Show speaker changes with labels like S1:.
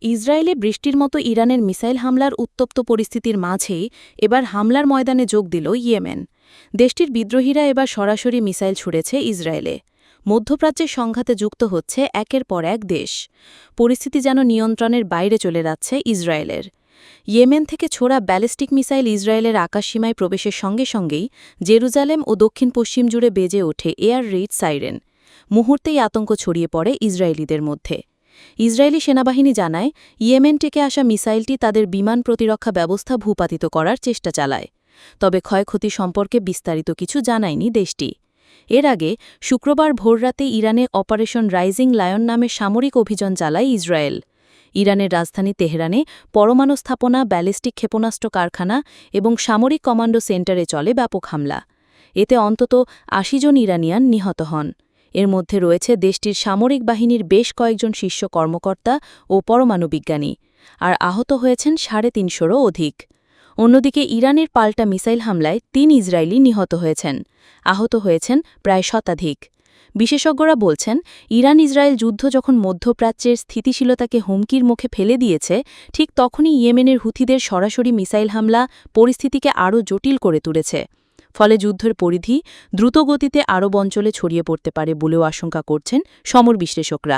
S1: ইসরায়েলে বৃষ্টির মতো ইরানের মিসাইল হামলার উত্তপ্ত পরিস্থিতির মাঝেই এবার হামলার ময়দানে যোগ দিল ইয়েমেন। দেশটির বিদ্রোহীরা এবার সরাসরি মিসাইল ছুড়েছে ইসরায়েলে। মধ্যপ্রাচ্যের সংঘাতে যুক্ত হচ্ছে একের পর এক দেশ। পরিস্থিতি যেন নিয়ন্ত্রণের বাইরে চলে যাচ্ছে ইসরায়েলের। ইয়েমেন থেকে ছোড়া ব্যালিস্টিক মিসাইল ইসরায়েলের আকাশসীমায় প্রবেশের সঙ্গে সঙ্গেই জেরুজালেম ও দক্ষিণ পশ্চিম জুড়ে বেজে ওঠে এয়ার রেইড সাইরেন। মুহূর্তেই আতঙ্ক ছড়িয়ে পড়ে ইসরায়েলিদের মধ্যে। ইসরায়েলি সেনাবাহিনী জানায়, ইয়েমেন থেকে আসা মিসাইলটি তাদের বিমান প্রতিরক্ষা ব্যবস্থা ভূপাতিত করার চেষ্টা চালায়। তবে ক্ষয়ক্ষতি সম্পর্কে বিস্তারিত কিছু জানায়নি দেশটি। এর আগে শুক্রবার ভোররাতে ইরানে অপারেশন রাইজিং লায়ন নামে সামরিক অভিযান চালায় ইসরায়েল। ইরানের রাজধানী তেহরানে পরমাণু স্থাপনা, ব্যালিস্টিক ক্ষেপণাস্ত্র কারখানা এবং সামরিক কমান্ডো সেন্টারে চলে ব্যাপক হামলা। এতে অন্তত ৮০ জন ইরানিয়ান নিহত হন। এর মধ্যে রয়েছে দেশটির সামরিক বাহিনীর বেশ কয়েকজন শীর্ষ কর্মকর্তা ও পরমাণু বিজ্ঞানী, আর আহত হয়েছেন ৩৫০রও অধিক। অন্যদিকে ইরানের পাল্টা মিসাইল হামলায় ৩ ইসরায়েলি নিহত হয়েছেন, আহত হয়েছেন প্রায় শতাধিক। বিশেষজ্ঞরা বলছেন, ইরান ইসরায়েল যুদ্ধ যখন মধ্যপ্রাচ্যের স্থিতিশীলতাকে হুমকির মুখে ফেলে দিয়েছে, ঠিক তখনই ইয়েমেনের হুথিদের সরাসরি মিসাইল হামলা পরিস্থিতিকে আরও জটিল করে তুলেছে। ফলে যুদ্ধের পরিধি দ্রুতগতিতে আরব অঞ্চলে ছড়িয়ে পড়তে পারে বলেও আশঙ্কা করছেন সমর বিশ্লেষকরা।